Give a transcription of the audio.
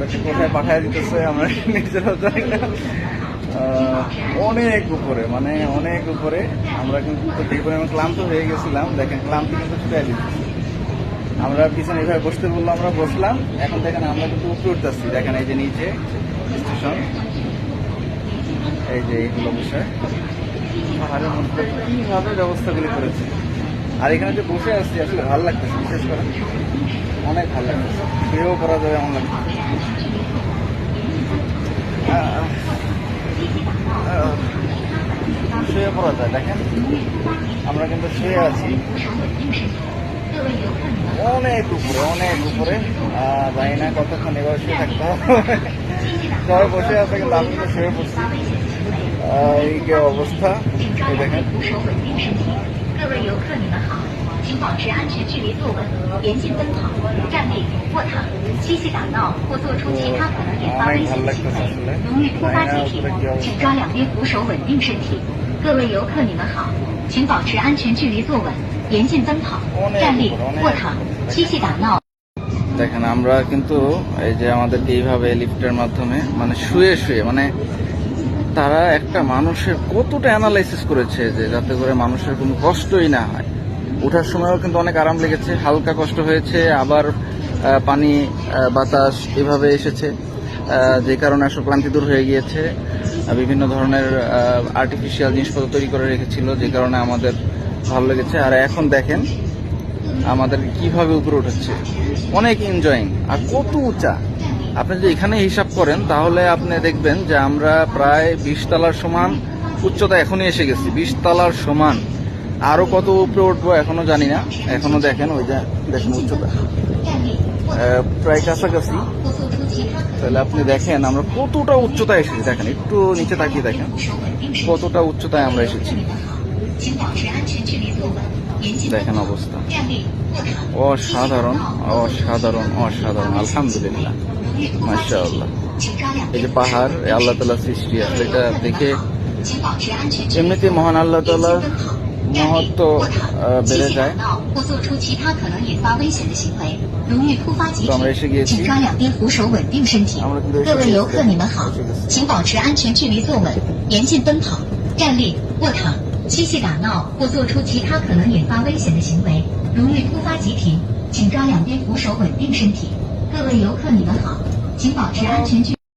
আমাদেরকে কোথায় পাঠায় দিতেছে আমরা নিজেরাও জানি না। অনেক উপরে, মানে অনেক উপরে। আমরা কিন্তু যে পরিমাণ ক্লান্ত হয়ে গেছিলাম, দেখেন ক্লান্তি কিন্তু ছুটে দিচ্ছি। আমরা পিছনে এভাবে বসতে বললো, আমরা বসলাম। এখন দেখেন আমরা কিন্তু উপরে উঠতেছি, দেখেন এই যে নিচে স্টেশন, এই যে এইগুলো বিষয় পাহাড়ের মধ্যে কীভাবে ব্যবস্থাগুলি করেছে। আর এখানে যে বসে আসছি আসলে ভালো লাগতেছে, বিশেষ করে অনেক ভালো লাগতেছে। শুয়েও করা যাবে এমন লাগতেছে। শুয়ে পড়া যায়, দেখেন আমরা কিন্তু শুয়ে আছি অনেক উপরে, অনেক উপরে। জানি না কতক্ষণ এবার শুয়ে থাকতে হবে। সবাই বসে আছে কিন্তু আমি তো শুয়ে পড়ছি। এই যে অবস্থা, এই দেখেন।请保持安全距离坐稳，严禁奔跑、站立、卧躺、嬉戏打闹或做出其他可能引发危险的行为。如遇突发急停，请抓两边扶手稳定身体。各位游客，你们好，请保持安全距离坐稳，严禁奔跑、站立、卧躺、嬉戏打闹。দেখেন আমরা কিন্তু এই যে আমাদেরকে এইভাবে লিফটের মাধ্যমে মানে শুয়ে শুয়ে, মানে তারা একটা মানুষের কতটা অ্যানালাইসিস করেছে যে যাতে করে মানুষের কোনো কষ্টই না হয়। ওঠার সময়ও কিন্তু অনেক আরাম লেগেছে, হালকা কষ্ট হয়েছে, আবার পানি বাতাস এভাবে এসেছে, যে কারণে আসলে ক্লান্তি দূর হয়ে গিয়েছে। বিভিন্ন ধরনের আর্টিফিশিয়াল জিনিসপত্র তৈরি করে রেখেছিল, যে কারণে আমাদের ভালো লেগেছে। আর এখন দেখেন আমাদের কিভাবে উপরে উঠেছে, অনেক এনজয়িং। আর কত উঁচা, আপনি যদি এখানে হিসাব করেন তাহলে আপনি দেখবেন যে আমরা প্রায় 20 তলার সমান উচ্চতা এখনই এসে গেছি। 20 তলার সমান, আরো কত উপরে উঠবো এখনো জানি না। এখনো দেখেন ওই যে দেখেন উচ্চতা প্রায় কাছাকাছি। তাহলে আপনি দেখেন আমরা কতটা উচ্চতায় এসেছি, দেখেন একটু নিচে তাকিয়ে দেখেন কতটা উচ্চতায় আমরা এসেছি। দেখেন অবস্থা, অসাধারণ অসাধারণ অসাধারণ। আলহামদুলিল্লাহ, মাশাআল্লাহ। এই যে পাহাড় আল্লাহ তাআলার সৃষ্টি, আসলে এটা দেখে এমনিতে মহান আল্লাহ তাআলার মহত্ব বেড়ে যায়। তো আমরা এসে গিয়েছি। আমরা কিন্তু各位游客，你们好，请保持安全距离坐稳，严禁奔跑、站立、卧躺、嬉戏打闹或做出其他可能引发危险的行为。如遇突发急停，请抓两边扶手稳定身体。各位游客，你们好，请保持安全距。